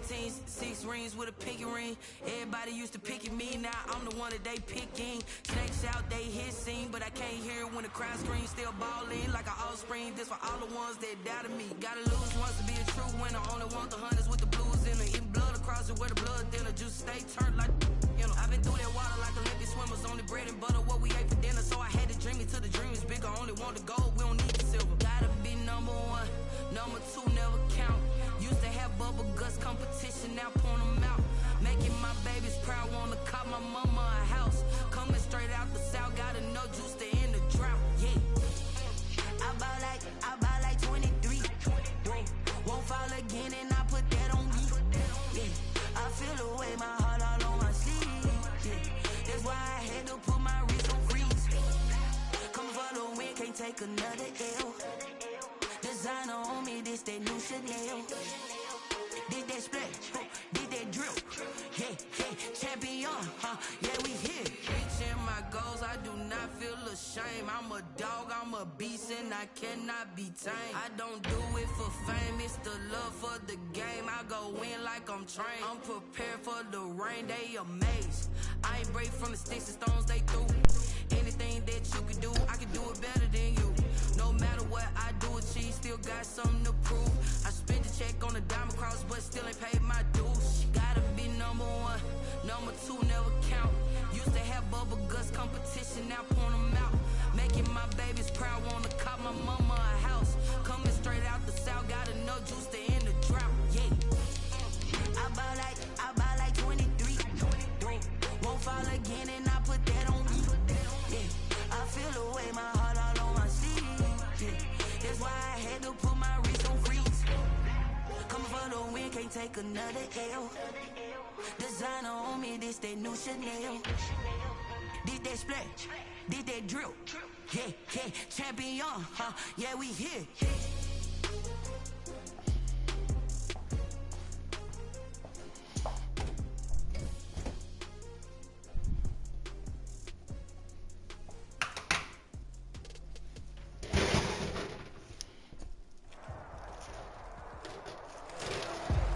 teens, 6 rings with a pinky ring. Everybody used to pick at me, now I'm the one that they picking. Snakes out, they hit scene, but I can't hear it when the crowd screams. Still ballin' like an offspring, this for all the ones that doubted me. Gotta lose once to be a true winner, only want the hunters with the blues in it. Eating blood across it where the blood thinner, juice stay turned like, you know. I've been through that water like Olympic swimmers, only bread and butter, what we ate for dinner. So I had to dream it till the dream is bigger, only want the gold, we don't need the silver. Gotta be number one, number two never count. Used to have bubble guts competition, now point them out. Making my babies proud, wanna cop my mama a house. Coming straight out the south, got enough juice to end the drought, yeah. I buy like 23, won't fall again and I put that on me, yeah. I feel the way, my heart all on my sleeve, yeah. That's why I had to put my wrist on freeze. Coming for the win, can't take another L. Designer on me, this that new Chanel. Did that splash, did that drill, yeah, champion, yeah, we here. Reaching my goals, I do not feel ashamed. I'm a dog, I'm a beast, and I cannot be tamed. I don't do it for fame, it's the love for the game. I go in like I'm trained. I'm prepared for the rain, they amazed. I ain't break from the sticks and stones they threw. Anything that you can do, I can do it better than you. No matter what I do, achieve, still got something to prove. I spent the check on the diamond cross, but still ain't paid my dues. Gotta be number one, number two never count. Used to have bubble guts competition, now point them out. Making my babies proud, wanna cop my mama a house. Coming straight out the south, got enough juice to end the drought, yeah. I buy like 23, won't fall again and I put that on me, yeah. I feel the way, my heart all on my sleeve, yeah. That's why I had to put my wrist on freeze. Coming for the win, can't take another L. Designer on me, this that new Chanel. Did that splash, did that drill, yeah, champion, yeah, we here.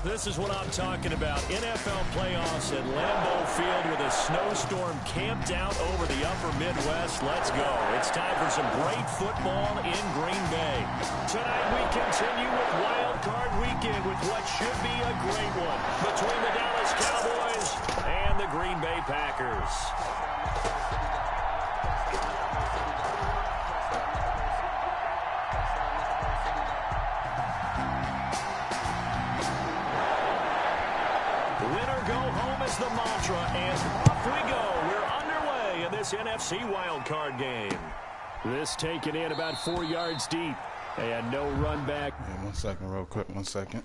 This is what I'm talking about. NFL playoffs at Lambeau Field with a snowstorm camped out over the upper Midwest. Let's go. It's time for some great football in Green Bay. Tonight we continue with Wild Card Weekend with what should be a great one between the Dallas Cowboys and the Green Bay Packers. The mantra, and off we go. We're underway in this NFC wildcard game. This taken in about 4 yards deep, and no run back. Yeah, 1 second, real quick, 1 second.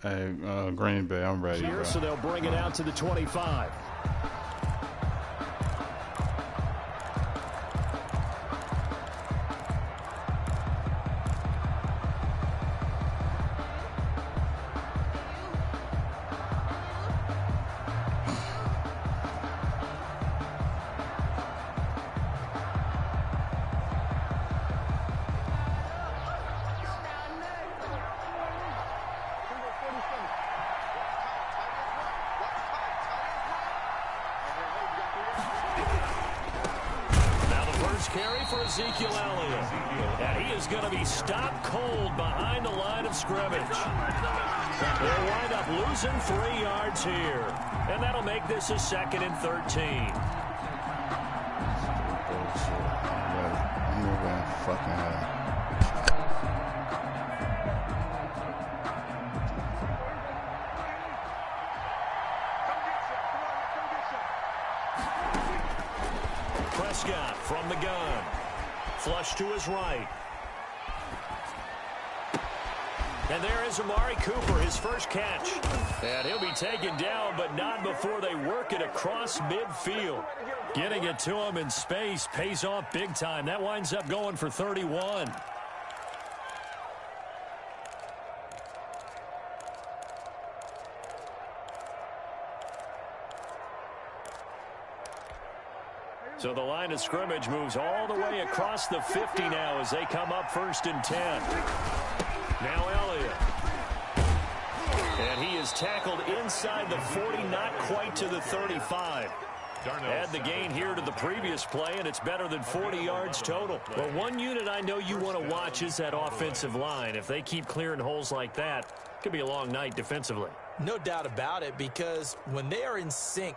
Hey, Green Bay, I'm ready, bro. So they'll bring it out to the 25. first carry for Ezekiel Elliott. And he is going to be stopped cold behind the line of scrimmage. They'll wind up losing 3 yards here. And that'll make this a 2nd and 13. I'm moving fucking hell. Prescott from the gun. Flush to his right. And there is Amari Cooper, his first catch. And he'll be taken down, but not before they work it across midfield. Getting it to him in space pays off big time. That winds up going for 31. So the line of scrimmage moves all the way across the 50 now as they come up 1st and 10. Now Elliott. And he is tackled inside the 40, not quite to the 35. Add the gain here to the previous play, and it's better than 40 yards total. Well, one unit I know you want to watch is that offensive line. If they keep clearing holes like that, it could be a long night defensively. No doubt about it, because when they are in sync,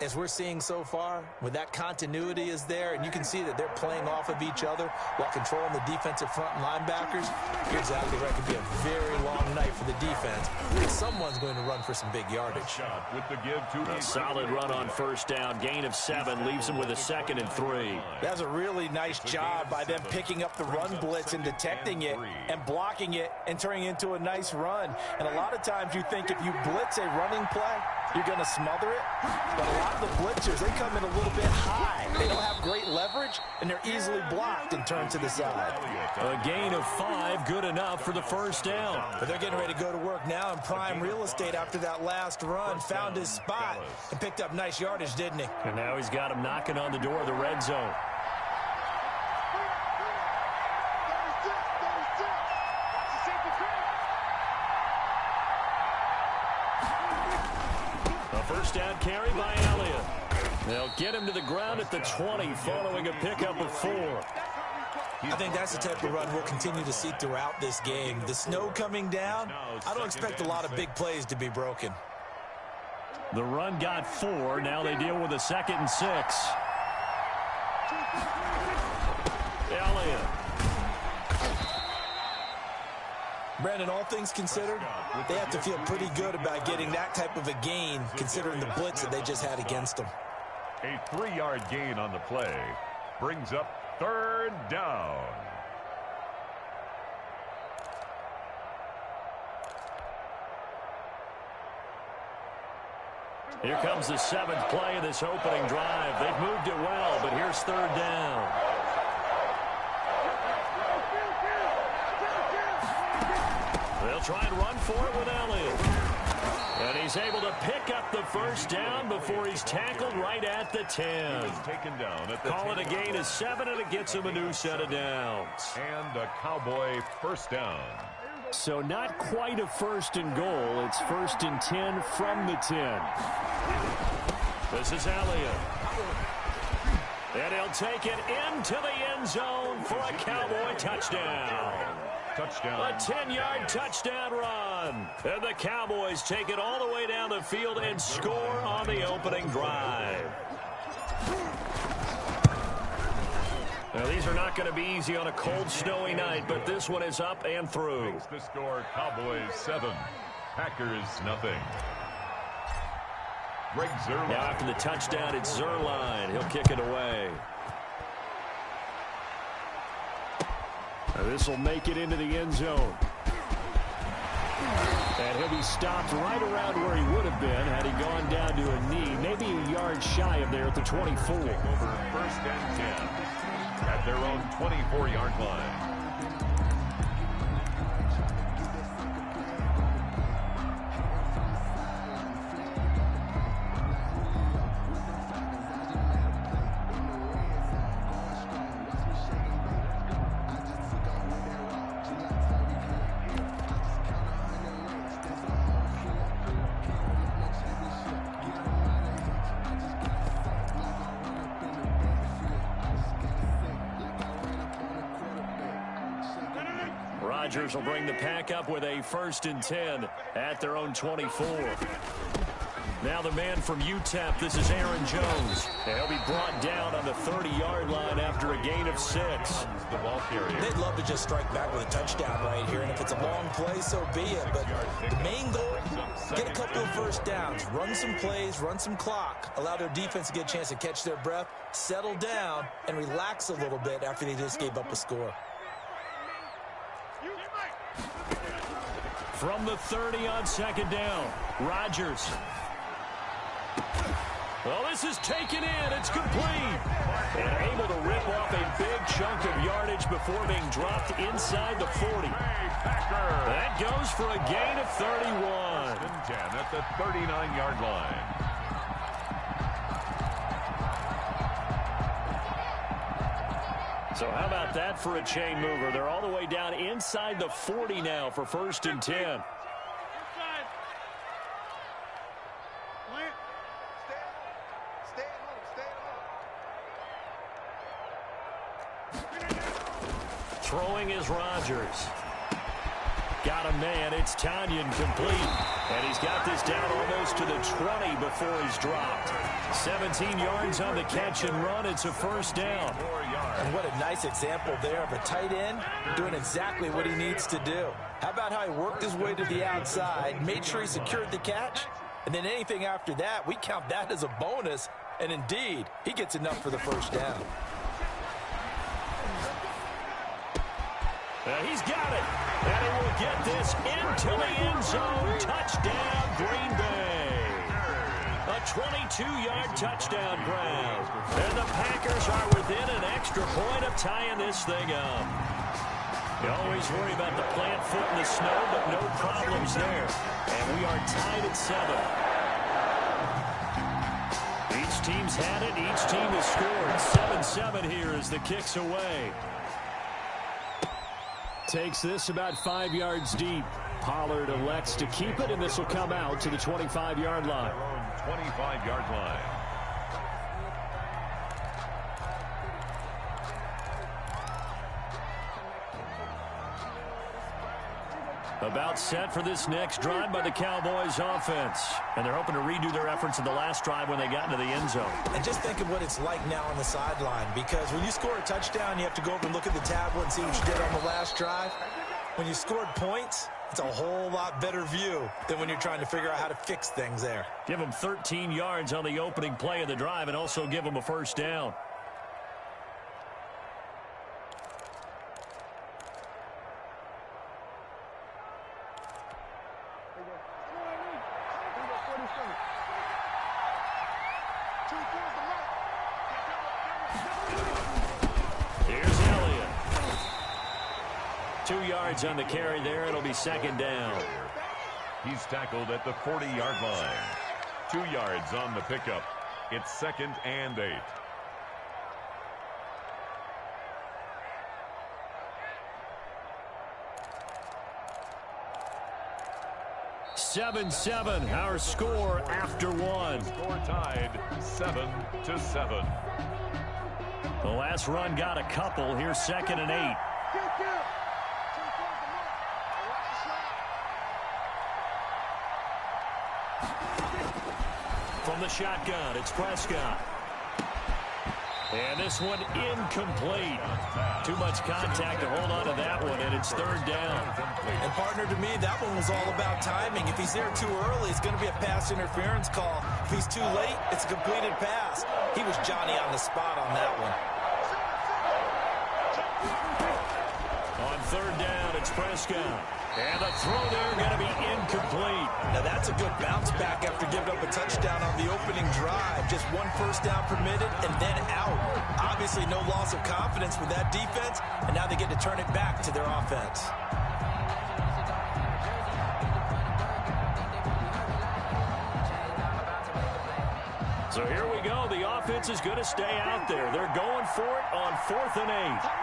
as we're seeing so far, when that continuity is there, and you can see that they're playing off of each other while controlling the defensive front linebackers, you're exactly right. It could be a very long night for the defense, and someone's going to run for some big yardage. A solid run on 1st down. Gain of 7 leaves them with a 2nd and 3. That's a really nice job by them picking up the run blitz and detecting it and blocking it and turning it into a nice run. And a lot of times you think if you blitz a running play, you're going to smother it. But a lot of the blitzers, they come in a little bit high. They don't have great leverage, and they're easily blocked and turned to the side. A gain of 5, good enough for the 1st down. But they're getting ready to go to work now in prime real estate after that last run. Found his spot and picked up nice yardage, didn't he? And now he's got him knocking on the door of the red zone. First down carry by Elliott. They'll get him to the ground at the 20 following a pickup of 4. I think that's the type of run we'll continue to see throughout this game. The snow coming down, I don't expect a lot of big plays to be broken. The run got 4. Now they deal with a 2nd and 6. Elliott. Brandon, all things considered, they have to feel pretty good about getting that type of a gain, considering the blitz that they just had against them. A 3-yard gain on the play brings up 3rd down. Here comes the 7th play of this opening drive. They've moved it well, but here's 3rd down. They'll try and run for it with Elliott. And he's able to pick up the 1st down before he's tackled right at the 10. Taken down at the Call it a gain of 7, and it gets him a new set of downs. And a Cowboy 1st down. So not quite a 1st and goal. It's 1st and 10 from the 10. This is Elliott. And he'll take it into the end zone for a Cowboy touchdown. Touchdown. A 10-yard touchdown run. And the Cowboys take it all the way down the field and score on the opening drive. Now, these are not going to be easy on a cold, snowy night, but this one is up and through. Makes the score Cowboys 7, Packers nothing. Greg Zuerlein. Now after the touchdown, it's Zuerlein. He'll kick it away. This will make it into the end zone. And he'll be stopped right around where he would have been had he gone down to a knee, maybe a yard shy of there at the 24. Over 1st and 10 at their own 24-yard line. Rodgers will bring the pack up with a 1st and 10 at their own 24. Now the man from UTEP, this is Aaron Jones. And he'll be brought down on the 30-yard line after a gain of 6. The ball carrier. They'd love to just strike back with a touchdown right here, and if it's a long play, so be it. But the main goal, get a couple of first downs, run some plays, run some clock, allow their defense to get a chance to catch their breath, settle down, and relax a little bit after they just gave up a score. From the 30 on 2nd down, Rodgers. Well, this is taken in. It's complete. And able to rip off a big chunk of yardage before being dropped inside the 40. That goes for a gain of 31. 10 at the 39-yard line. So how about that for a chain mover? They're all the way down inside the 40 now for 1st and 10. Throwing is Rodgers. Got a man. It's Tanyan complete. And he's got this down almost to the 20 before he's dropped. 17 yards on the catch and run. It's a 1st down. And what a nice example there of a tight end doing exactly what he needs to do. How about how he worked his way to the outside, made sure he secured the catch, and then anything after that, we count that as a bonus. And indeed, he gets enough for the 1st down. He's got it. And he will get this into the end zone. Touchdown, Green Bay. A 22-yard touchdown grab. And the Packers are within an extra point of tying this thing up. You always worry about the plant foot in the snow, but no problems there. And we are tied at 7. Each team's had it. Each team has scored. 7-7 here as the kick's away. Takes this about 5 yards deep. Pollard elects to keep it, and this will come out to the 25-yard line. 25-yard line. About set for this next drive by the Cowboys offense. And they're hoping to redo their efforts in the last drive when they got into the end zone. And just think of what it's like now on the sideline, because when you score a touchdown, you have to go over and look at the tablet and see what you did on the last drive. When you scored points, it's a whole lot better view than when you're trying to figure out how to fix things there. Give them 13 yards on the opening play of the drive and also give them a 1st down. Here's Elliott. 2 yards on the carry there. It'll be 2nd down. He's tackled at the 40-yard line. 2 yards on the pickup. It's 2nd and 8. (7-7) our score after 1. Score tied 7-7. The last run got a couple. Here's 2nd and 8. From the shotgun, it's Prescott. And this one incomplete. Too much contact to hold on to that one, and it's 3rd down. And partner, to me, that one was all about timing. If he's there too early, it's going to be a pass interference call. If he's too late, it's a completed pass. He was Johnny on the spot on that one. On 3rd down, it's Prescott. And the throw there going to be incomplete. Now that's a good bounce back after giving up a touchdown on the opening drive. Just 1 first down permitted and then out. Obviously no loss of confidence with that defense, and now they get to turn it back to their offense. So here we go. The offense is going to stay out there. They're going for it on 4th and 8.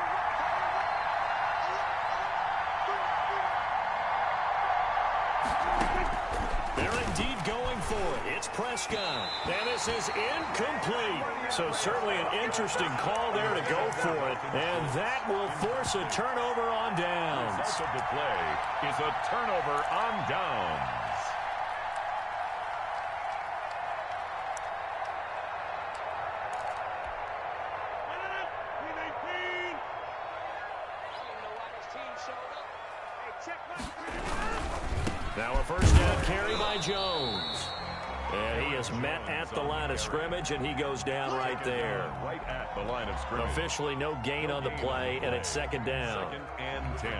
They're indeed going for it. It's Prescott. And this is incomplete. So certainly an interesting call there to go for it. And that will force a turnover on downs. The result of the play is a turnover on downs. Now a first down carry by Jones. And he is met at the line of scrimmage, and he goes down right there. Right at the line of scrimmage. Officially no gain on the play, and it's second down. 2nd and 10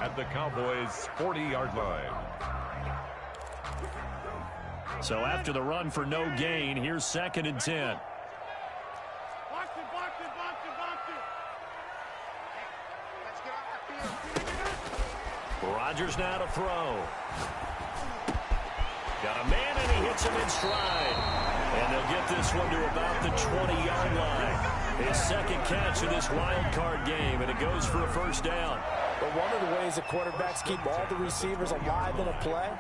at the Cowboys' 40-yard line. So after the run for no gain, here's 2nd and 10. Rodgers now to throw. Got a man, and he hits him in stride. And they'll get this one to about the 20-yard line. His second catch of this wild card game, and it goes for a first down. But one of the ways that quarterbacks keep all the receivers alive in a play,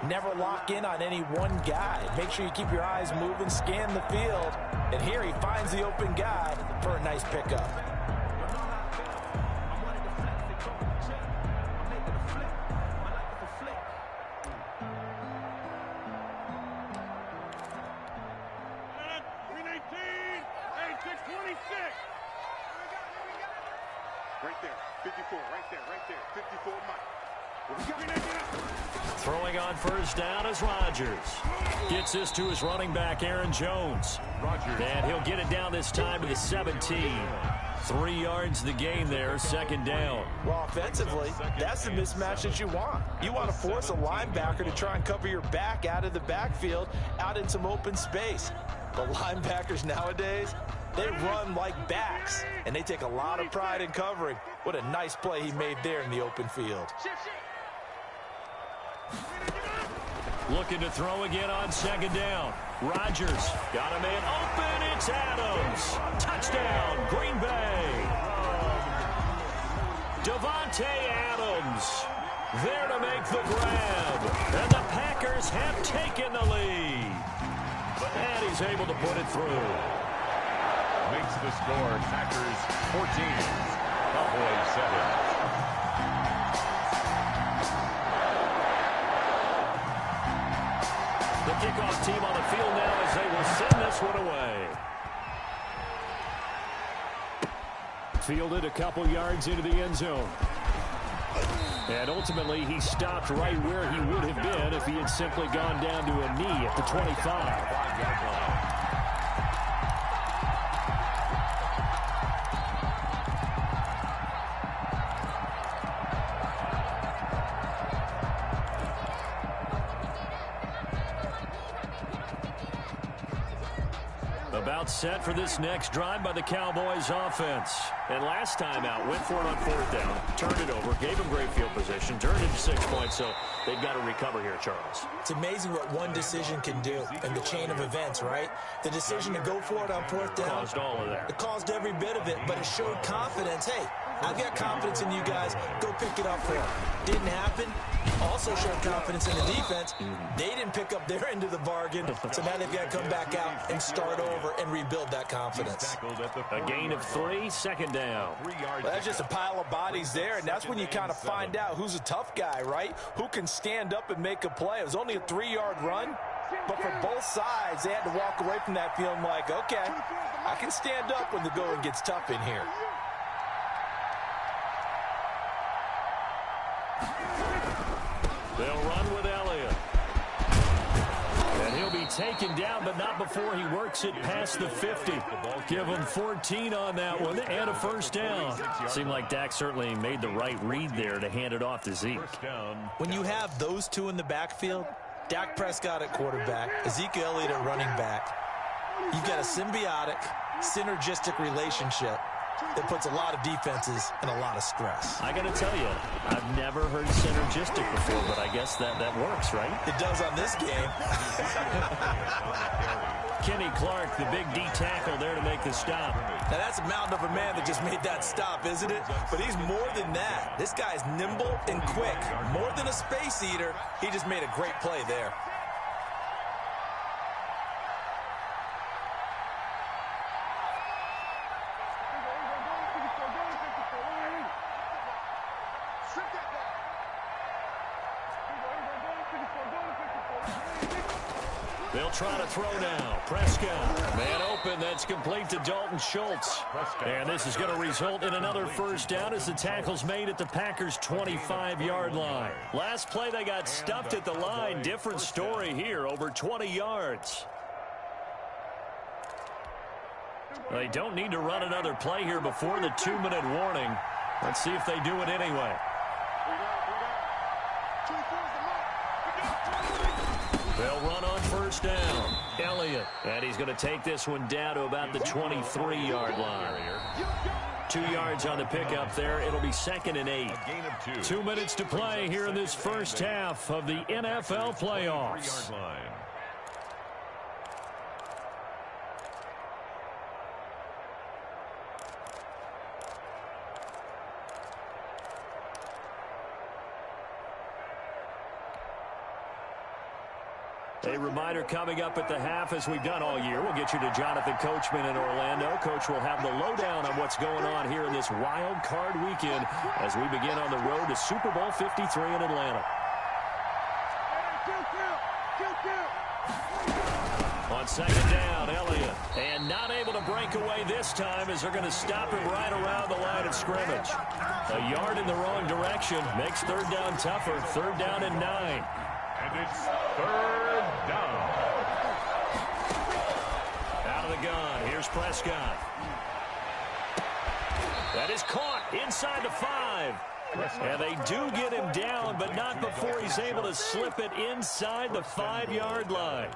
never lock in on any one guy. Make sure you keep your eyes moving, scan the field. And here he finds the open guy for a nice pickup. Right there, 54, right there, 54, Mike. Throwing on first down is Rodgers. Gets this to his running back, Aaron Jones. And he'll get it down this time to the 17. 3 yards the gain there, second down. Well, offensively, that's the mismatch that you want. You want to force a linebacker to try and cover your back out of the backfield, out in some open space. But linebackers nowadays, they run like backs, and they take a lot of pride in covering. What a nice play he made there in the open field. Looking to throw again on second down. Rodgers got a man open. It's Adams. Touchdown, Green Bay. Davante Adams there to make the grab. And the Packers have taken the lead. And he's able to put it through. Makes the score Packers 14, Cowboys 7. The kickoff team on the field now as they will send this one away. Fielded a couple yards into the end zone. And ultimately, he stopped right where he would have been if he had simply gone down to a knee at the 25. About set for this next drive by the Cowboys offense. And last time out, went for it on fourth down, turned it over, gave him great field position, turned it to 6 points, so they've got to recover here, Charles. It's amazing what one decision can do in the chain of events, right? The decision to go for it on fourth down. Caused all of that. It caused every bit of it, but it showed confidence. Hey, I've got confidence in you guys. Go pick it up for them. Didn't happen. Also showed confidence in the defense. They didn't pick up their end of the bargain, so now they've got to come back out and start over and rebuild that confidence. A gain of 3, second down. Well, that's just a pile of bodies there, and that's when you kind of find out who's a tough guy, right? Who can stand up and make a play. It was only a 3-yard run, but for both sides, they had to walk away from that feeling like, okay, I can stand up when the going gets tough in here. They'll run with Elliott. And he'll be taken down, but not before he works it past the 50. Give him 14 on that one and a first down. Seemed like Dak certainly made the right read there to hand it off to Zeke. When you have those two in the backfield, Dak Prescott at quarterback, Ezekiel Elliott at running back, you've got a symbiotic, synergistic relationship that puts a lot of defenses in a lot of stress. I got to tell you, I've never heard synergistic before, but I guess that works, right? It does on this game. Kenny Clark, the big D tackle there to make the stop. Now that's a mountain of a man that just made that stop, isn't it? But he's more than that. This guy's nimble and quick. More than a space eater, he just made a great play there. They'll try to throw now. Prescott. Man open. That's complete to Dalton Schultz. And this is going to result in another first down as the tackle's made at the Packers' 25-yard line. Last play, they got stuffed at the line. Different story here. Over 20 yards. They don't need to run another play here before the 2-minute warning. Let's see if they do it anyway. They'll run on first down. Elliott. And he's going to take this one down to about the 23-yard line. 2 yards on the pickup there. It'll be 2nd and 8. 2 minutes to play here in this first half of the NFL playoffs. A reminder coming up at the half, as we've done all year. We'll get you to Jonathan Coachman in Orlando. Coach will have the lowdown on what's going on here in this wild card weekend as we begin on the road to Super Bowl 53 in Atlanta. On second down, Elliott. And not able to break away this time as they're going to stop him right around the line of scrimmage. A yard in the wrong direction makes third down tougher. 3rd down and 9. And it's 3rd down. Out of the gun. Here's Prescott. That is caught inside the 5. And they do get him down, but not before he's able to slip it inside the 5-yard line.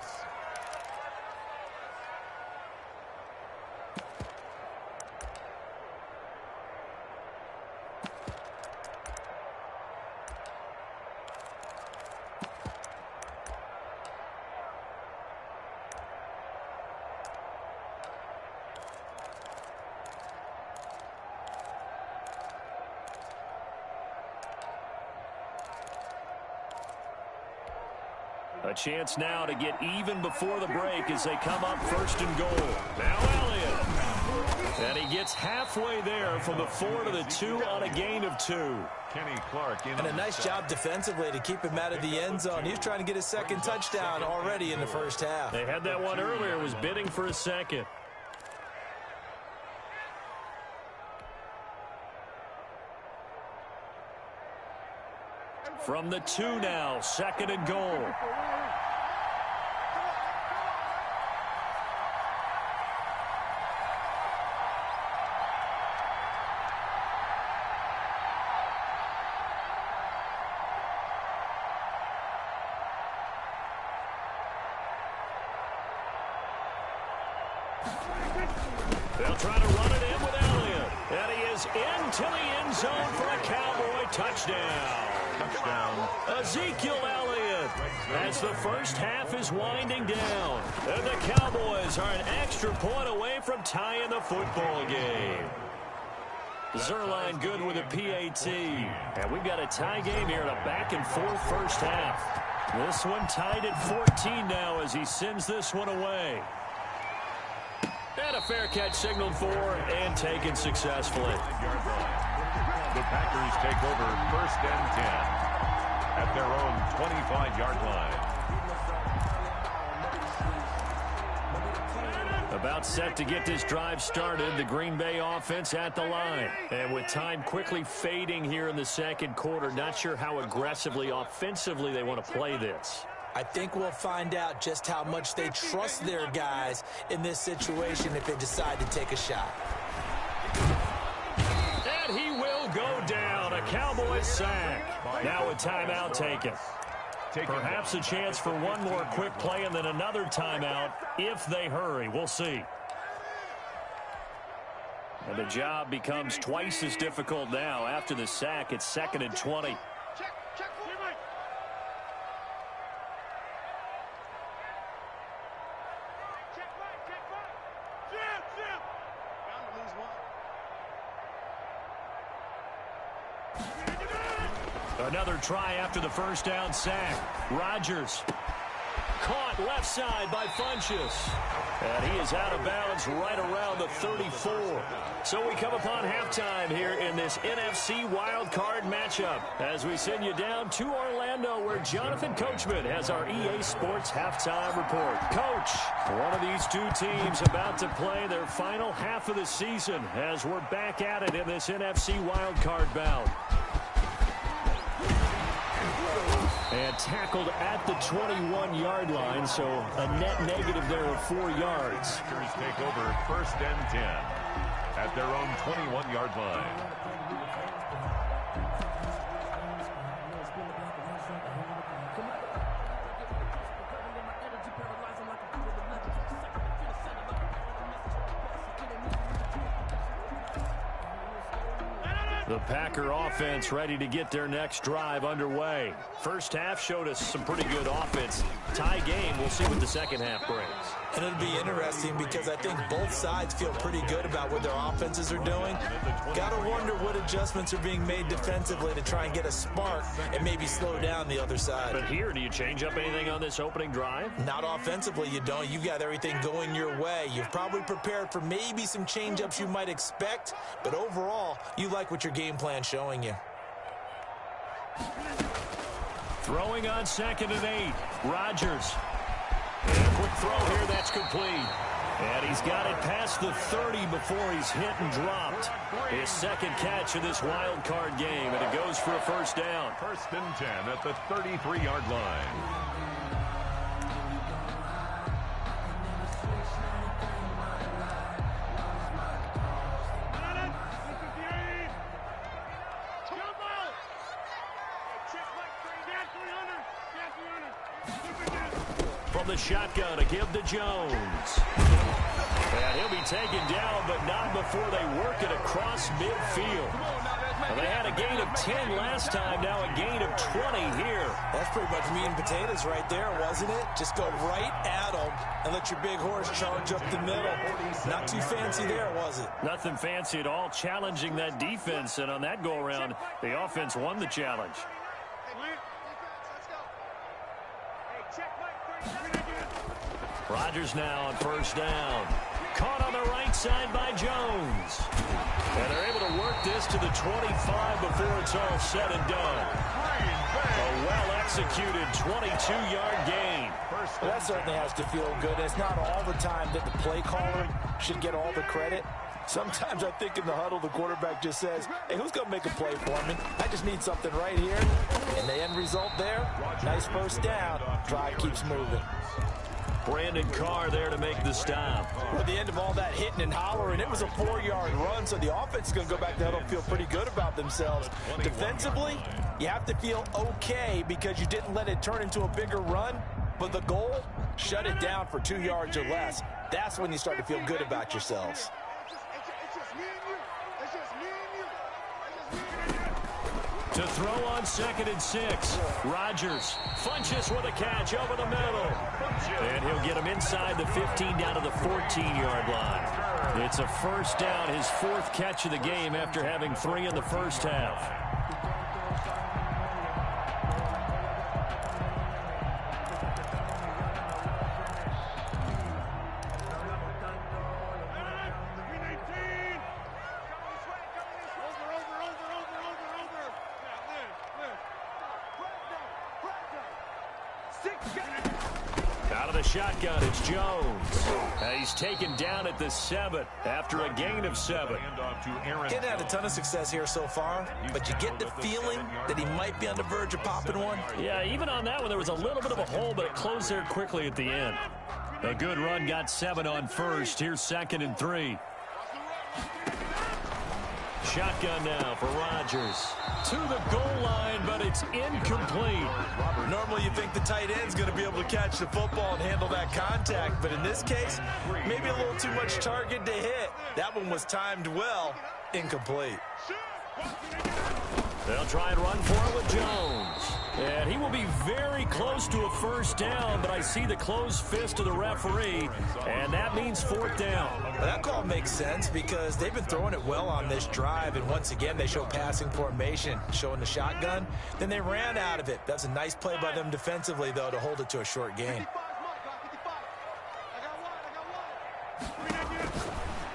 A chance now to get even before the break as they come up 1st and goal. Now Elliott. And he gets halfway there from the 4 to the 2 on a gain of 2. Kenny Clark in. And a nice job defensively to keep him out of the end zone. He's trying to get his 2nd touchdown already in the first half. They had that one earlier, was bidding for a 2nd. From the 2 now, 2nd and goal. They'll try to run it in with Elliott. And he is into the end zone for a Cowboy touchdown. Ezekiel Elliott as the first half is winding down. And the Cowboys are an extra point away from tying the football game. Zerline good with a PAT. And we've got a tie game here in a back-and-forth first half. This one tied at 14 now as he sends this one away. And a fair catch signaled for and taken successfully. The Packers take over 1st and 10 at their own 25-yard line. About set to get this drive started, the Green Bay offense at the line. And with time quickly fading here in the 2nd quarter, not sure how aggressively, offensively they want to play this. I think we'll find out just how much they trust their guys in this situation if they decide to take a shot. And he will go down. A Cowboys sack. Now a timeout taken. Perhaps a chance for one more quick play and then another timeout if they hurry. We'll see. And the job becomes twice as difficult now. After the sack, it's 2nd and 20. Another try after the first down sack. Rodgers. Caught left side by Funchess. And he is out of bounds right around the 34. So we come upon halftime here in this NFC Wild Card matchup as we send you down to Orlando where Jonathan Coachman has our EA Sports halftime report. Coach, one of these two teams about to play their final half of the season as we're back at it in this NFC Wild Card bout. And tackled at the 21-yard line, so a net negative there of 4 yards. Packers take over 1st and 10 at their own 21-yard line. The Packer offense ready to get their next drive underway. First half showed us some pretty good offense. Tie game, we'll see what the second half brings. And it'll be interesting because I think both sides feel pretty good about what their offenses are doing. Got to wonder what adjustments are being made defensively to try and get a spark and maybe slow down the other side. But here, do you change up anything on this opening drive? Not offensively, you don't. You've got everything going your way. You've probably prepared for maybe some change-ups you might expect, but overall, you like what your game plan showing you. Throwing on 2nd and 8. Rodgers. And a quick throw here, that's complete. And he's got it past the 30 before he's hit and dropped. His second catch of this wild card game, and it goes for a first down. 1st and 10 at the 33-yard line. From the shotgun, a give to Jones. And he'll be taken down, but not before they work it across midfield. Well, they had a gain of 10 last time, now a gain of 20 here. That's pretty much meat and potatoes right there, wasn't it? Just go right at them and let your big horse charge up the middle. Not too fancy there, was it? Nothing fancy at all, challenging that defense, and on that go-around, the offense won the challenge. Rodgers now on first down. Caught on the right side by Jones. And they're able to work this to the 25 before it's all said and done. A well-executed 22-yard gain. Well, that certainly has to feel good. It's not all the time that the play caller should get all the credit. Sometimes I think in the huddle, the quarterback just says, hey, who's going to make a play for me? I just need something right here. And the end result there, nice first down. Drive keeps moving. Brandon Carr there to make the stop. Well, at the end of all that hitting and hollering, it was a 4-yard run, so the offense is going to go back to huddle and feel pretty good about themselves. Defensively, you have to feel okay because you didn't let it turn into a bigger run, but the goal, shut it down for 2 yards or less. That's when you start to feel good about yourselves. To throw on 2nd and 6. Rodgers. Funchess with a catch over the middle. And he'll get him inside the 15 down to the 14-yard line. It's a first down, his 4th catch of the game after having 3 in the first half. Out of the shotgun, it's Jones. He's taken down at the 7 after a gain of 7. Getting had a ton of success here so far, but you get the feeling that he might be on the verge of popping one. Yeah, even on that one, there was a little bit of a hole, but it closed there quickly at the end. A good run got 7 on first. Here's 2nd and 3. Shotgun now for Rodgers. To the goal line, but it's incomplete. Normally you think the tight end's going to be able to catch the football and handle that contact, but in this case, maybe a little too much target to hit. That one was timed well. Incomplete. They'll try and run for it with Jones. And he will be very close to a first down, but I see the closed fist of the referee, and that means 4th down. Well, that call makes sense because they've been throwing it well on this drive, and once again, they show passing formation, showing the shotgun. Then they ran out of it. That's a nice play by them defensively, though, to hold it to a short gain.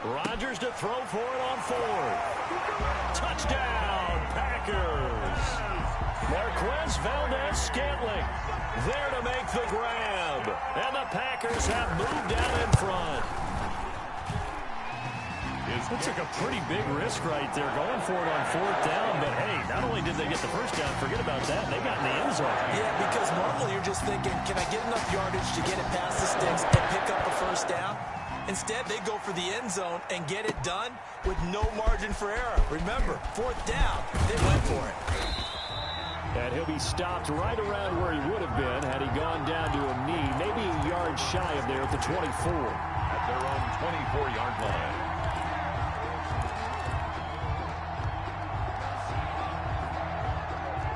Rodgers to throw for it on 4th. Touchdown, Packers. Marquez Valdez-Scantling there to make the grab. And the Packers have moved out in front. It took a pretty big risk right there going for it on 4th down. But, hey, not only did they get the first down, forget about that, they got in the end zone. Yeah, because normally you're just thinking, can I get enough yardage to get it past the sticks and pick up the first down? Instead, they go for the end zone and get it done with no margin for error. Remember, 4th down, they went for it. And he'll be stopped right around where he would have been had he gone down to a knee, maybe a yard shy of there at the 24. At their own 24-yard line.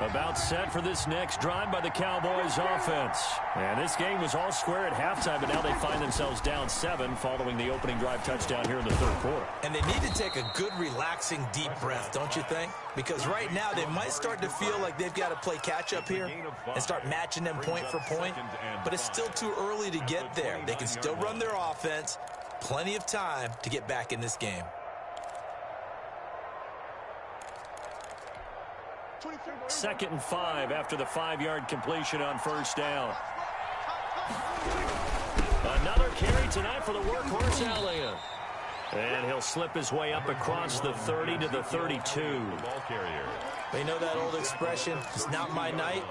About set for this next drive by the Cowboys offense. And this game was all square at halftime, but now they find themselves down 7 following the opening drive touchdown here in the 3rd quarter. And they need to take a good, relaxing, deep breath, don't you think? Because right now they might start to feel like they've got to play catch-up here and start matching them point for point. But it's still too early to get there. They can still run their offense. Plenty of time to get back in this game. 2nd and 5 after the 5-yard completion on 1st down. Another carry tonight for the workhorse Elliott. And he'll slip his way up across the 30 to the 32. Ball carrier. But you know that old expression, it's not my night?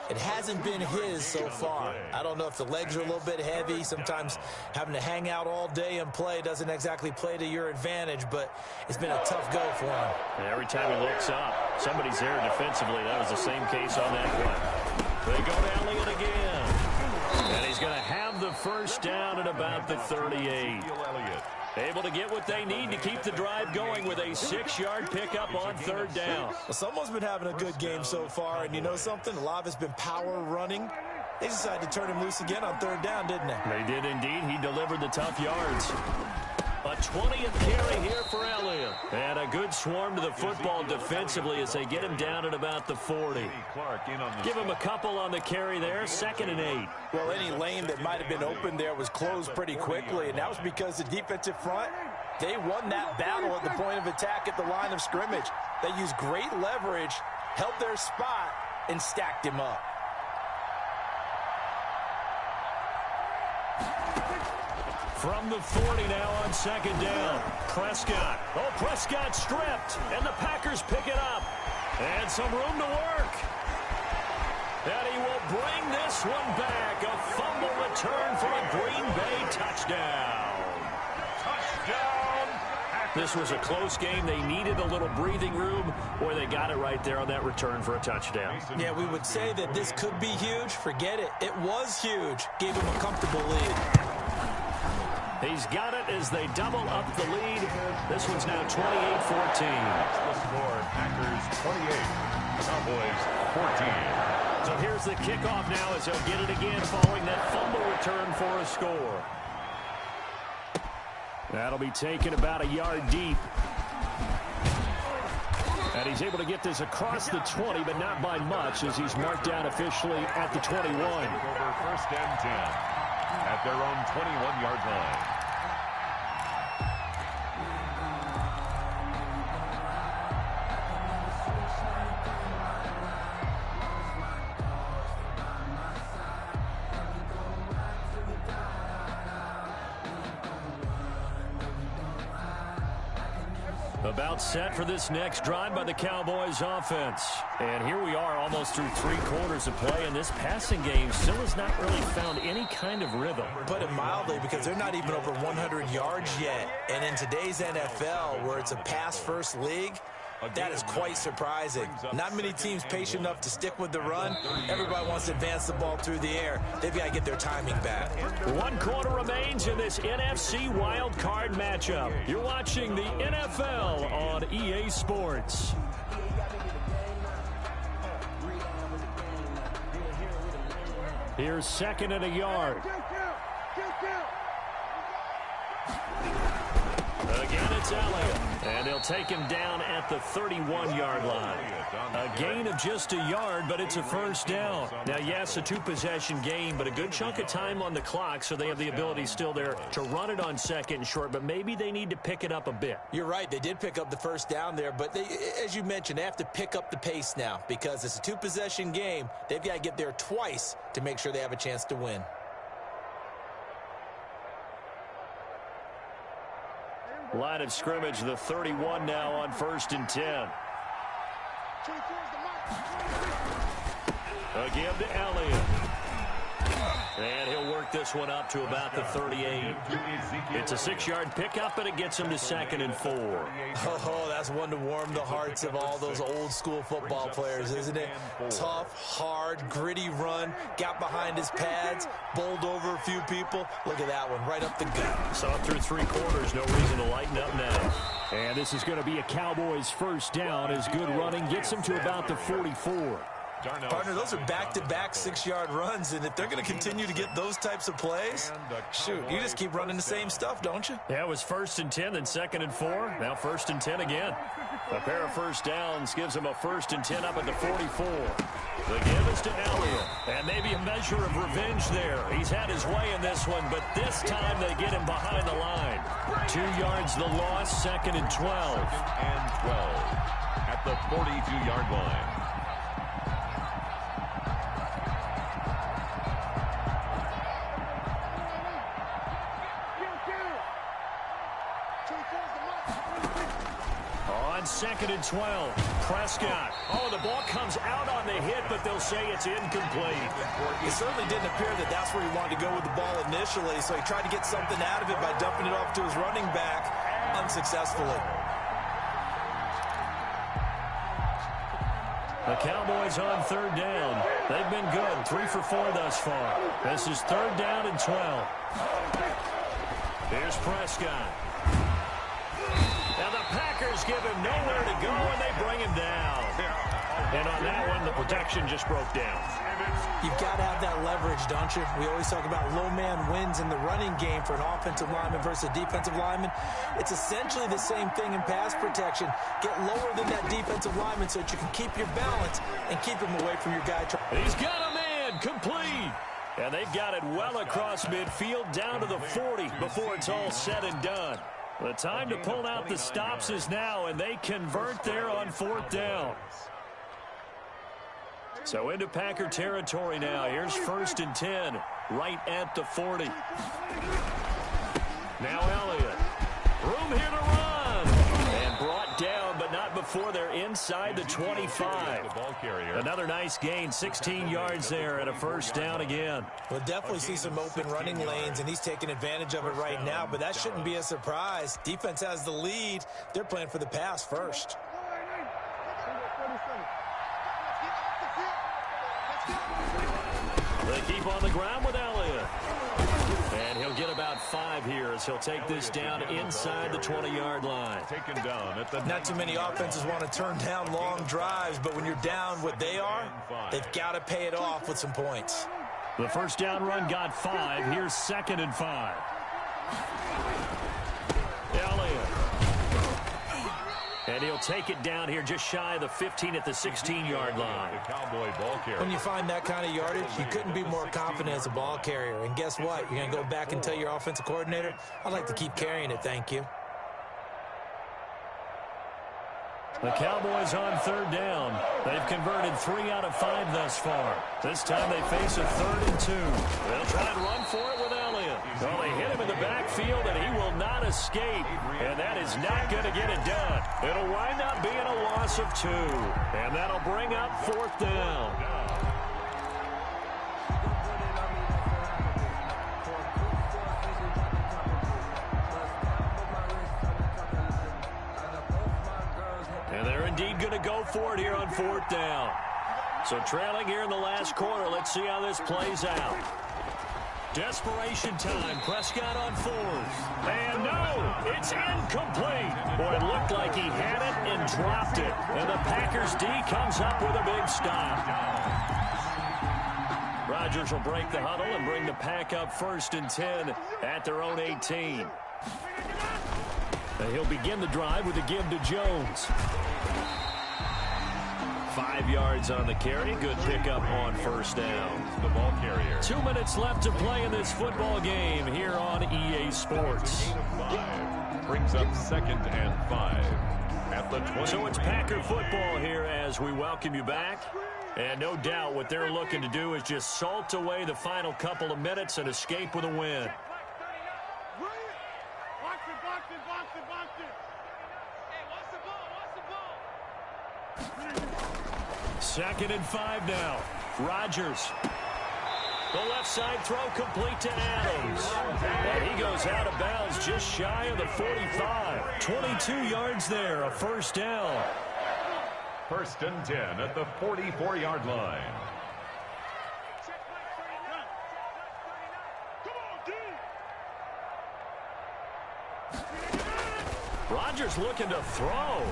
It hasn't been his so far. I don't know if the legs are a little bit heavy. Sometimes having to hang out all day and play doesn't exactly play to your advantage, but it's been a tough go for him. And every time he looks up, somebody's there defensively. That was the same case on that play. They go to Elliott again. And he's going to have the first down at about the 38. Able to get what they need to keep the drive going with a 6-yard pickup on 3rd down. Well, someone's been having a good game so far, and you know something? A lot of it's been power running. They decided to turn him loose again on 3rd down, didn't they? They did indeed. He delivered the tough yards. A 20th carry here for Elliott. And a good swarm to the football defensively as they get him down at about the 40. Give him a couple on the carry there. 2nd and 8. Well, any lane that might have been open there was closed pretty quickly, and that was because the defensive front, they won that battle at the point of attack at the line of scrimmage. They used great leverage, held their spot, and stacked him up. From the 40 now on 2nd down. Prescott. Oh, Prescott stripped. And the Packers pick it up. And some room to work. And he will bring this one back. A fumble return for a Green Bay touchdown. Touchdown. This was a close game. They needed a little breathing room, or they got it right there on that return for a touchdown. Yeah, we would say that this could be huge. Forget it. It was huge. Gave him a comfortable lead. He's got it as they double up the lead. This one's now 28-14. The score, Packers 28, Cowboys 14. So here's the kickoff now as he'll get it again following that fumble return for a score. That'll be taken about a yard deep. And he's able to get this across the 20, but not by much as he's marked down officially at the 21. Over 1st and 10 at their own 21-yard line. About set for this next drive by the Cowboys offense. And here we are almost through 3 quarters of play, and this passing game still has not really found any kind of rhythm. Put it mildly, because they're not even over 100 yards yet. And in today's NFL, where it's a pass-first league, that is quite surprising. Not many teams patient enough to stick with the run. Everybody wants to advance the ball through the air. They've got to get their timing back. 1 quarter remains in this NFC wild card matchup. You're watching the NFL on EA Sports. Here's 2nd and a yard. Again, it's Elliott. And they'll take him down at the 31-yard line. A gain of just a yard, but it's a first down. Now, yes, a two-possession game, but a good chunk of time on the clock, so they have the ability still there to run it on second and short, but maybe they need to pick it up a bit. You're right. They did pick up the first down there, but as you mentioned, they have to pick up the pace now because it's a two-possession game. They've got to get there twice to make sure they have a chance to win. Line of scrimmage, the 31 now on 1st and 10. Again to Elliott. And he'll work this one up to about the 38. It's a 6-yard pickup, and it gets him to 2nd and 4. Oh, that's one to warm the hearts of all those old-school football players, isn't it? Tough, hard, gritty run, got behind his pads, bowled over a few people. Look at that one, right up the gut. Saw it through 3 quarters, no reason to lighten up now. And this is going to be a Cowboys first down as good running gets him to about the 44. Partner, those are back-to-back 6-yard runs, and if they're going to continue to get those types of plays, shoot, you just keep running the same stuff, don't you? Yeah, it was 1st and 10, then 2nd and 4, now 1st and 10 again. A pair of first downs gives him a 1st and 10 up at the 44. The give is to Elliott, and maybe a measure of revenge there. He's had his way in this one, but this time they get him behind the line. 2 yards the loss, 2nd and 12. And 12 at the 42-yard line. On 2nd and 12, Prescott. Oh, the ball comes out on the hit, but they'll say it's incomplete. It certainly didn't appear that that's where he wanted to go with the ball initially, so he tried to get something out of it by dumping it off to his running back unsuccessfully. The Cowboys on 3rd down. They've been good, 3 for 4 thus far. This is 3rd down and 12. Here's Prescott. Now the Packers give him nowhere to go, and they bring him down. And on that one, the protection just broke down. You've got to have that leverage, don't you? We always talk about low man wins in the running game for an offensive lineman versus a defensive lineman. It's essentially the same thing in pass protection. Get lower than that defensive lineman so that you can keep your balance and keep him away from your guy. He's got a man, complete. And they've got it well across midfield down to the 40 before it's all said and done. The time to pull out the stops is now, and they convert there on 4th down. So into Packer territory now. Here's 1st and 10, right at the 40. Now Elliott. Room here to run. And brought down, but not before they're inside the 25. Another nice gain, 16 yards there, and a first down again. We'll definitely see some open running lanes, and he's taking advantage of it right now, but that shouldn't be a surprise. Defense has the lead. They're playing for the pass first. They keep on the ground with Elliott. And he'll get about 5 here as he'll take this down inside the 20-yard line. Taken down at the Not too many offenses want to turn down long drives, but when you're down what they are, they've got to pay it off with some points. The first down run got 5. Here's 2nd and 5. Elliott. And he'll take it down here just shy of the 15 at the 16-yard line. The Cowboy ball carrier. When you find that kind of yardage, you couldn't be more confident as a ball carrier. And guess what? You're going to go back and tell your offensive coordinator, I'd like to keep carrying it, thank you. The Cowboys on 3rd down. They've converted 3 out of 5 thus far. This time they face a 3rd and 2. They'll try and run for it with Elliott. Well, they hit him in the backfield, and he will not escape. And that is not going to get it done. It'll wind up being a loss of 2. And that'll bring up 4th down. And they're indeed going to go for it here on 4th down. So trailing here in the last quarter. Let's see how this plays out. Desperation time. Prescott on 4th. And no, it's incomplete. Boy, it looked like he had it and dropped it. And the Packers D comes up with a big stop. Rodgers will break the huddle and bring the Pack up 1st and 10 at their own 18. And he'll begin the drive with a give to Jones. 5 yards on the carry. Good pickup on first down. The ball carrier. 2 minutes left to play in this football game here on EA Sports. Gain of 5. Brings up 2nd and 5 at the 20. So it's Packer football here as we welcome you back. And no doubt what they're looking to do is just salt away the final couple of minutes and escape with a win. Second and 5 now. Rodgers. The left side throw complete to Adams. And he goes out of bounds just shy of the 45. 22 yards there, a first down. 1st and 10 at the 44-yard line. Rodgers looking to throw.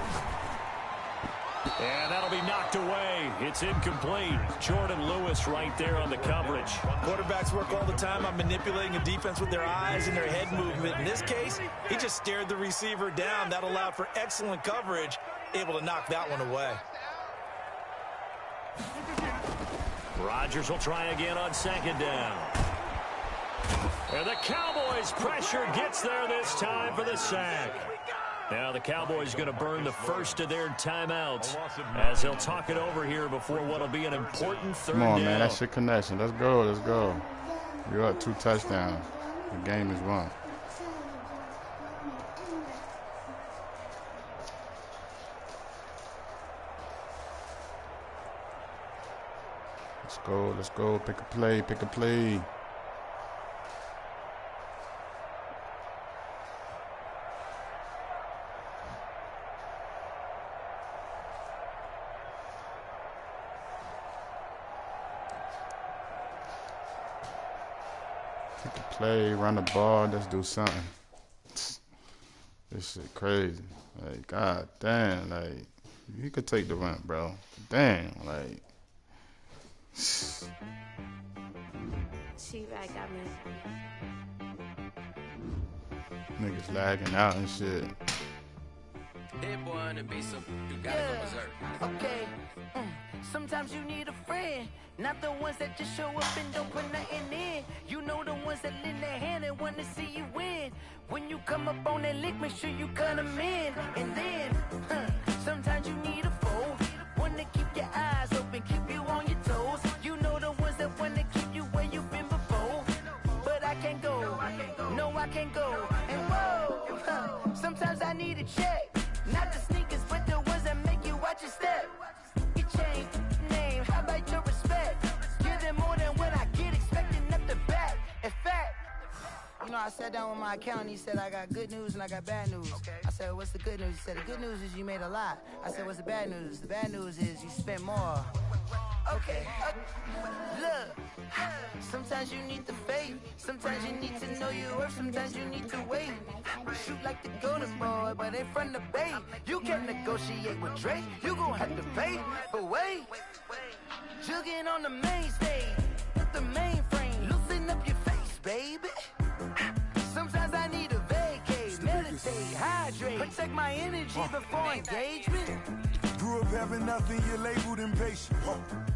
And that'll be knocked away. It's incomplete. Jordan Lewis right there on the coverage. Quarterbacks work all the time on manipulating a defense with their eyes and their head movement. In this case, he just stared the receiver down. That allowed for excellent coverage, able to knock that one away. Rodgers will try again on 2nd down. And the Cowboys pressure gets there this time for the sack. Now the Cowboys going to burn the first of their timeouts as they'll talk it over here before what will be an important third down. Come on, man. That's your connection. Let's go. Let's go. You're up 2 touchdowns. The game is won. Let's go. Let's go. Pick a play. Pick a play. Play, run the ball, let's do something. This shit crazy. Like, god damn, like, you could take the run, bro. Damn, like. T-Rack got me. Niggas lagging out and shit. Hit boy on the beat, so you gotta go berserk. Okay. Sometimes you need a friend, not the ones that just show up and don't put nothing in. You know the ones that lend their hand and want to see you win. When you come up on that lick, make sure you cut them in. And then, sometimes you need a foe, one to keep your eyes open, keep you on your toes. You know the ones that want to keep you where you've been before. But I can't go, no I can't go. And whoa, sometimes I need a check. Not the sneakers, but the ones that make you watch your step. You change name, how about your respect? Give them more than what I get, expecting up the back. In fact, you know, I sat down with my accountant, he said, I got good news and I got bad news. Okay. I said, what's the good news? He said, the good news is you made a lot. I said, what's the bad news? The bad news is you spent more. Okay, look, sometimes you need the faith, sometimes you need to know your worth, sometimes you need to wait. Shoot like the golden boy, but in front of the bay. You can't negotiate with Drake, you gon' have to pay. But wait, jugging on the main stage, with the mainframe, loosen up your face, baby. Sometimes I need a vacate, meditate, hydrate, protect my energy before engagement. Grew up having nothing, you're labeled impatient.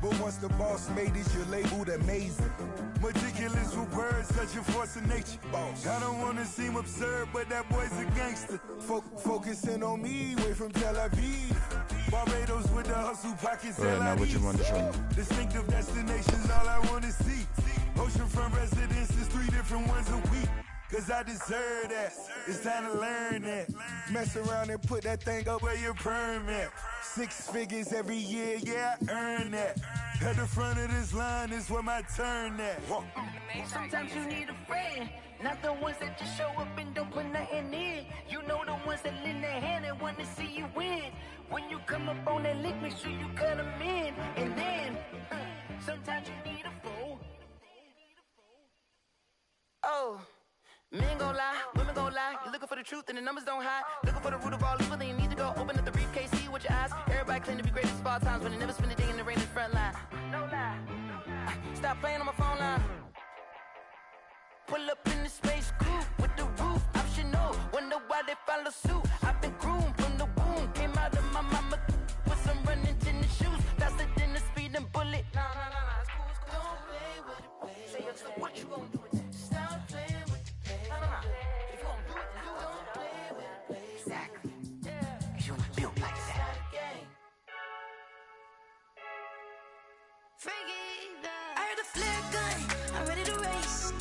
But once the boss made it, you're labeled amazing. Meticulous with words, such a force of nature. I don't want to seem absurd, but that boy's a gangster. Focusing on me, way from Tel Aviv. Barbados with the hustle pockets. Go ahead, now what you want to show me? Distinctive destinations, all I want to see. Oceanfront residences, 3 different ones a week. Cause I deserve that, it's time to learn that. Mess around and put that thing up where your permit. 6 figures every year, yeah, I earn that. At the front of this line is where my turn at. Sometimes you need a friend, not the ones that just show up and don't put nothing in. You know the ones that lend their hand and want to see you win. When you come up on that lick, make sure you cut them in. And then, sometimes you need a foe. Oh. Men gon' lie, women gon' lie. You're looking for the truth and the numbers don't hide. Looking for the root of all evil, then you need to go open up the briefcase, see with your eyes. Everybody claim to be greatest of all times, but they never spend a day in the rain in the front line. No lie. Stop playing on my phone line. Pull up in the space coupe with the roof, optional. Wonder why they follow suit. I've been groomed from the womb. Came out of my mama with some running tennis shoes. Faster than the speeding bullet. No, it's cool, it's cool. Don't play with it, baby. Say so what you gonna do with it? Stop playing with it, baby. No. If you gonna do it, then don't play with it, baby. Exactly. Yeah. Cause you ain't built like that. I heard a flare gun, I'm ready to race.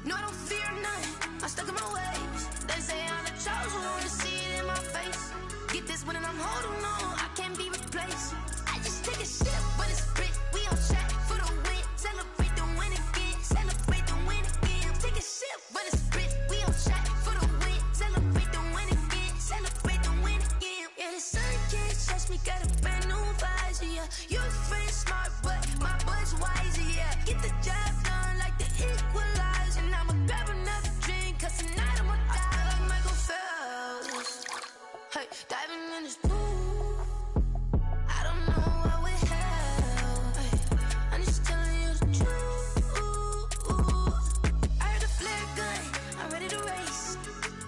No, I don't fear none, I'm stuck in my ways. They say I'm the chosen one, to see it in my face. Get this one and I'm holding on, I can't be replaced. I just take a sip, but it's split. We on track for the win. Celebrate the win again, celebrate the win again. Take a sip, but it's split. We on track for the win. Celebrate the win again, celebrate the win again. Yeah, the sun can't touch me, got a brand new visor, yeah. Your friend smart, but my boy's wiser, yeah. Get the job done like the equalizer. And I'ma grab another drink, cause tonight I'ma die like Michael Phelps. Hey, diving in this pool, I don't know what we have. Hey, I'm just telling you the truth. I heard a flare gun, I'm ready to race.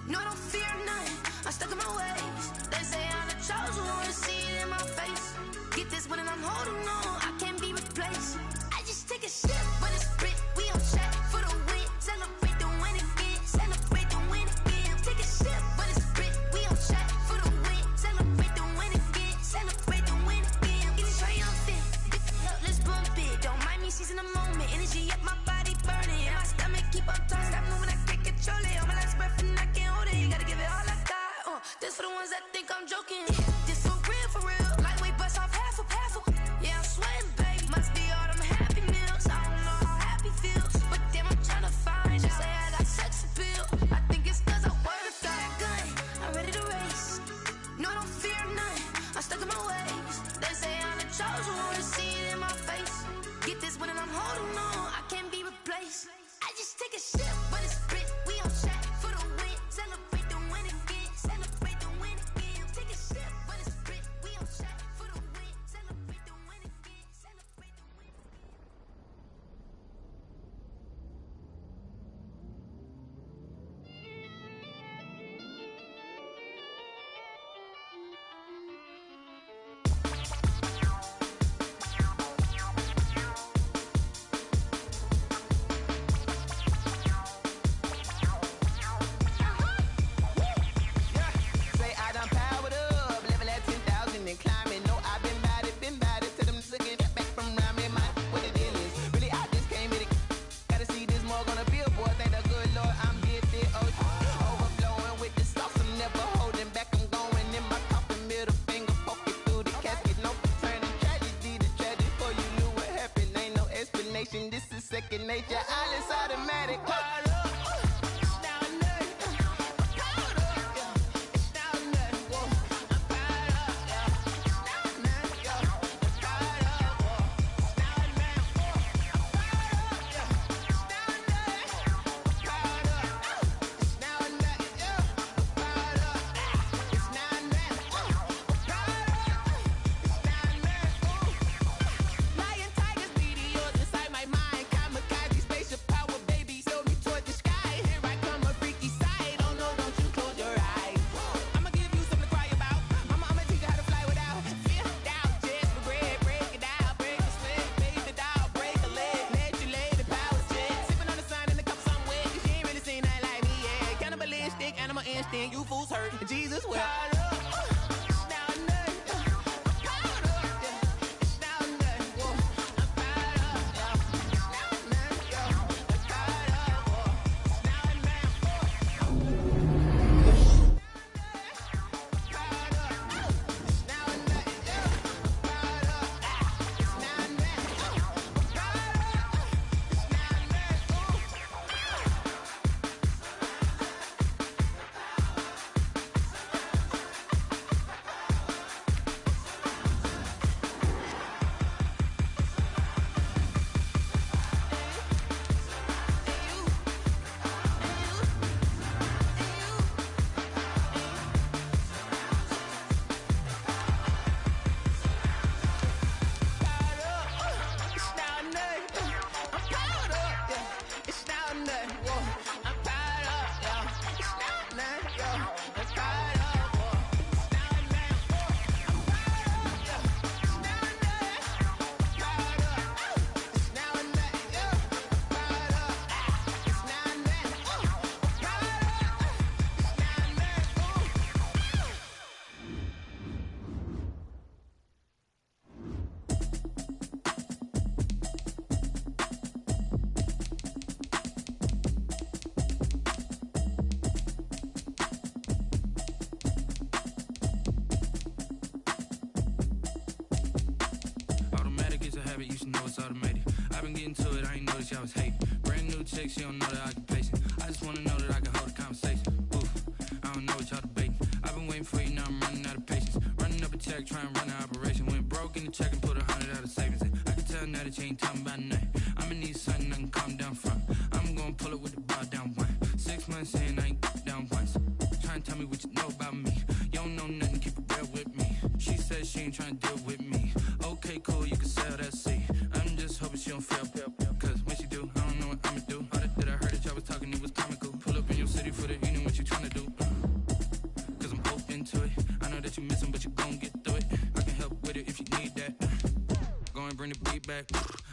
No, I don't fear none, I'm stuck in my ways. They say I'm the chosen one, to see it in my face. Get this one and I'm holding on, I can't be replaced. I just take a sip, but it's split. We on track for the win. Celebrate the win again, celebrate the win again. Take a sip, but it's split. We on track for the win. Celebrate the win again, celebrate the win again. Get it triumphant, let's bump it. Don't mind me seizing the moment. Energy up my body burning, and my stomach keep on turning. Stop moving, I can't control it. On my last breath and I can't hold it. You gotta give it all I got. This for the ones that think I'm joking. This for real. Lightweight bust off half a. Yeah, I'm sweating, baby. Must be all them happy meals. I don't know how happy feels, but damn, I'm tryna find you. Say I got sex appeal. I think it's cause I work that gun. I'm ready to race. No, I don't fear none. I'm stuck in my ways. They say I'm the chosen one, to see it in my face. Get this one and I'm holding on, I can't be replaced. I just take a sip, but it's split. We on track for the win. Celebrate the win again. Celebrate the win again. Take a sip, but it's split. We on track for the win. Celebrate the win again. Celebrate the win again. Say I done powered up, level at 10,000 and climbing. No, I've been bad it to them looking back from around me. My what the deal is. Really, I just came here to gotta see this more gonna billboard. Thank the good Lord, I'm gifted. Overflowing with the sauce, I'm never holding back. I'm going in my coffin, middle finger poking through the casket. No turning tragedy to tragic. Before you knew what happened, ain't no explanation. This is second nature. All is automatic. Lion, tigers, meteors inside my mind. Kamikaze, spaceship power, baby. Show me torch it's automated. I've been getting to it, I ain't noticed y'all was hating. Brand new chick, she don't know the occupation. I just wanna know that I can hold a conversation. Oof, I don't know what y'all debating. I've been waiting for you, now I'm running out of patience. Running up a check, trying to run an operation. Went broke in the check and put 100 out of savings in. I can tell now that you ain't talking about nothing. I'ma need something I can calm down from. I'm gonna pull it with the bar down one. 6 months in, I ain't down once. Trying to tell me what you know about me. You don't know nothing, keep it real with me. She says she ain't trying to deal with me. Okay, cool, you can sell that seat. I'm just hoping she don't fail. Cause when she do, I don't know what I'ma do. All that I heard that y'all was talking, it was comical. Pull up in your city for the evening, what you trying to do? Cause I'm open to it. I know that you missing, but you gon' get through it. I can help with it if you need that. Go and bring the beat back.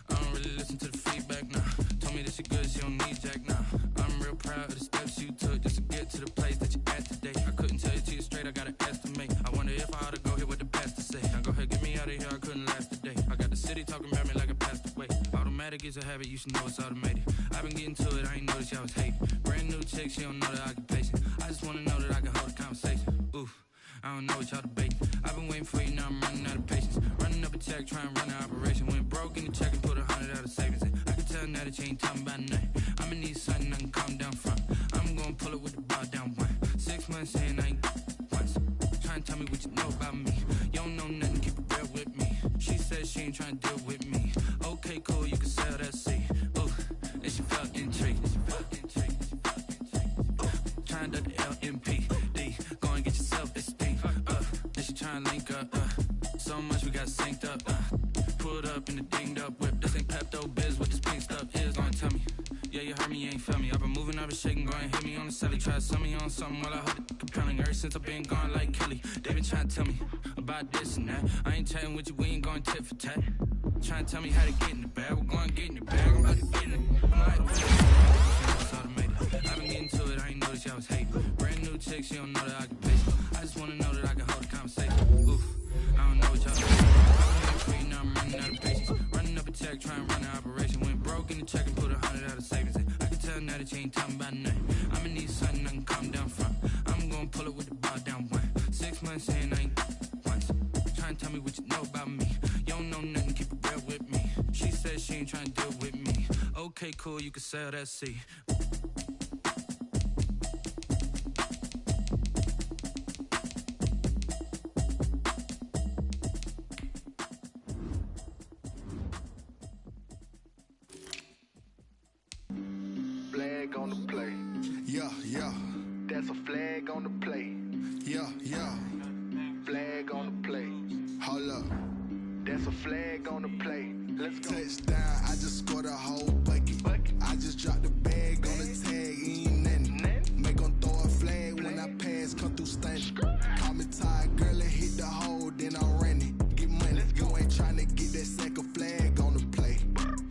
I don't really listen to the feedback, nah. Told me that she good, she don't need jack, nah. I'm real proud of the steps you took just to get to the place that you at today. I couldn't tell you to you straight, I gotta estimate. I wonder if I ought to go here with the pastor say. Now go ahead, get me out of here, I couldn't last a day. I got the city talking about me like I passed away. Automatic is a habit, you should know it's automated. I've been getting to it, I ain't noticed y'all was hating. Brand new chick, she don't know the occupation. I just wanna know that I can hold a conversation. Oof, I don't know what y'all debating. I've been waiting for you, now I'm running out of patience. Running up a check, trying to run an operation. Went broke in the check and put 100 out of savings in. I can tell now that you ain't talking about nothing. I'ma need something I can calm down from. I'm gonna pull it with the bar down one. 6 months in, I ain't once. Trying to tell me what you know about me. You don't know nothing, keep it real with me. She says she ain't trying to deal with me. Okay, cool, you can sell that seat. Ooh, and she felt intrigued. Trying to duck the LMPD. Go and get yourself esteem. And she trying to link up. So much we got synced up. Pulled up in the dinged up whip. This ain't Pepto-Biz, what this pink stuff is. Gonna tell me. Yeah, you heard me, you ain't felt me. I've been moving, I've been shaking, go and hit me on the celly. Try to sell me on something while I heard it compelling. Ever since I've been gone like Kelly, they been trying to tell me about this and that. I ain't chatting with you, we ain't going tit for tat. Trying to tell me how to get in the bag, we're going to get in the bag. I'm about to get in it. I'm like, it's automated. I've been getting to it, I ain't noticed y'all was hating. Brand new chick, she don't know the occupation. I just wanna know that I can hold a conversation. Oof, I don't know what y'all doing. I'm for you, now I'm running out of patience. Running up a check, trying to run an operation. Went broke in the check and put 100 out of savings in. I can tell now that you ain't talking about nothing. I'ma need something I can calm down from. I'm gonna pull it with the bar down one. 6 months in, I ain't once. Trying to tell me what you know about me. You don't know nothing, keep it real with me. She says she ain't trying to deal with me. Okay, cool, you can sell that seat. Flag on the play. Yeah, yeah. That's a flag on the play. Yeah, yeah. Flag on the play. Hold up. That's a flag on the play. Let's go. Touchdown, I just scored a whole bucket. I just dropped the bag on the tag, ain't nothing. Make 'em throw a flag when I pass, come through stunning. Call me tired, girl, and hit the hole, then I'm running. Get money, you ain't tryna get that second flag on the play.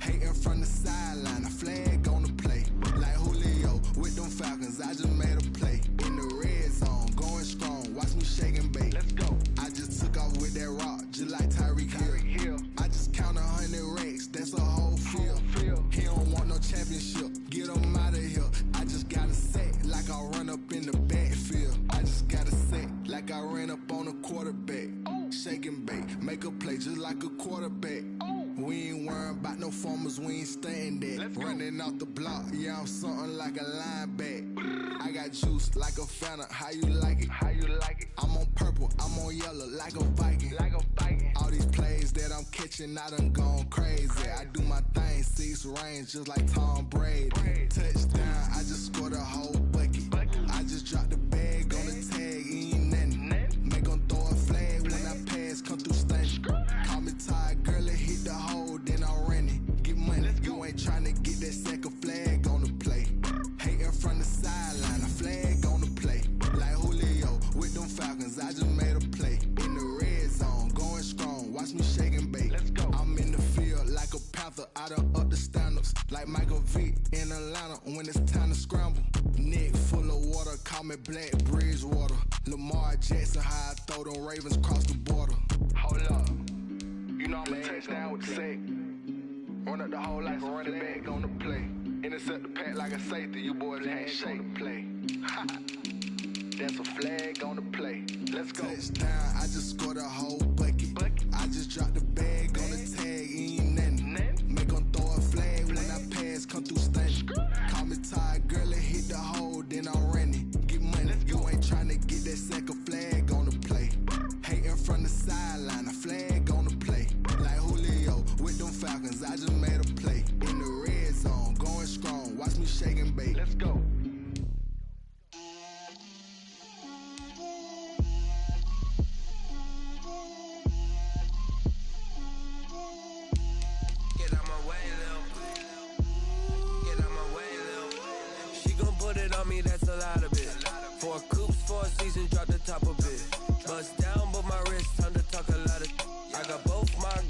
Hating from the sideline, a flag on the play. Like Julio with them Falcons, I just made a play. In the red zone, going strong, watch me shake and bake. Let's go. I just took off with that rock, just like Tyreek Hill. I just count 100 racks, that's a whole field. He don't want no championship, get him out of here. I just got a set, like I run up in the backfield. I just got a set, like I ran up on a quarterback. Shake and bake, make a play just like a quarterback. We ain't worrying about no formers, we ain't staying there. Running off the block, yeah, I'm something like a linebacker. I got juice like a Fanta, how you like it? How you like it? I'm on purple, I'm on yellow, like a Viking. Like a Viking. All these plays that I'm catching, I done gone crazy. I do my thing, 6 range, just like Tom Brady. Touchdown, I just scored a whole bucket. I just dropped the bag on the tag, ain't nothing. Make 'em throw a flag when I pass, come through stunning. Call me tired, girl, and hit the hole, then I'm running. Get money, you ain't tryna get that second flag on the play. Hating from the sideline, a flag on the play. Like Julio with them Falcons, I just made a play. In the red zone, going strong, watch me shake and bake. Let's go. I'm in the field like a Panther, I done up the standards. Like Michael Vick in Atlanta when it's time to scramble. Neck full of water, call me Black Bridgewater. Lamar Jackson, how I throw them Ravens cross the border. Hold up. You know I'm a touchdown with the sack. Run up the hole like a running back on the play. Intercept the pack like a safety, you boys can't shake the play. That's a flag on the play. Let's go. Touchdown, I just scored a whole bucket. I just dropped the bag on the tag, ain't nothing.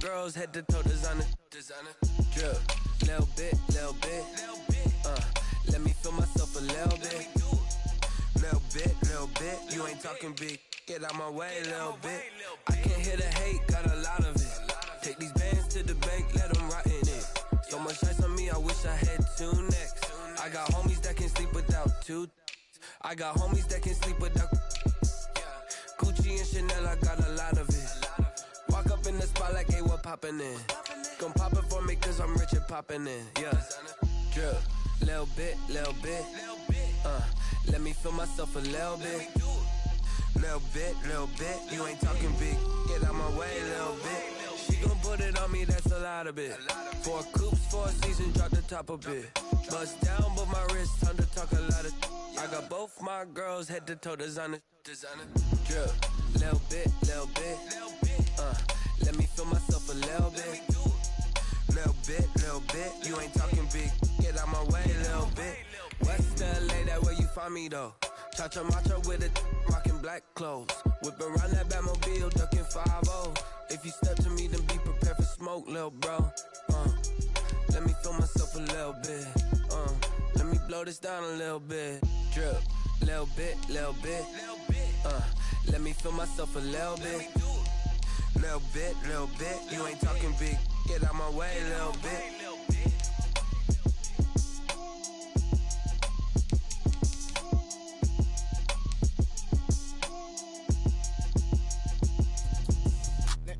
girls head to toe designer. Drip, little bit. Let me feel myself a little bit. Little bit. You ain't talking big. Get out my way, little bit. I can't hear the hate, got a lot of it. Take these bands to the bank, let them rot in it. So much ice on me, I wish I had two necks. I got homies that can sleep without two. I got homies that can sleep without Gucci and Chanel, I got a lot of it. Walk up in the spot like, hey, what poppin' in? Gon' pop it for me cause I'm rich and poppin' in, yeah. Drip, little bit. Let me feel myself a little bit. Little bit. You ain't talking big. Get out my way, little bit. She gon' put it on me, that's a lot of it. 4 coops, 4 seasons, drop the top a bit. Bust down, but my wrist, time to talk a lot of. I got both my girls head to toe designer. Drip, little bit. Let me feel myself a little bit. Little bit. You ain't talking big. Get out my way, little bit. West LA, that where you find me though. Cha-cha macho with it, rockin' black clothes. Whip around that Batmobile, duckin' 5-0. If you step to me, then be prepared for smoke, lil' bro. Let me feel myself a little bit. Let me blow this down a little bit. Drip, little bit. Let me feel myself a little bit. Little bit. You ain't talking big. Get out my way, little bit.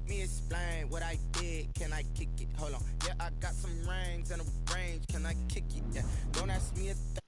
Explain what I did, can I kick it? Hold on, yeah, I got some rings and a range, can I kick it? Yeah, don't ask me a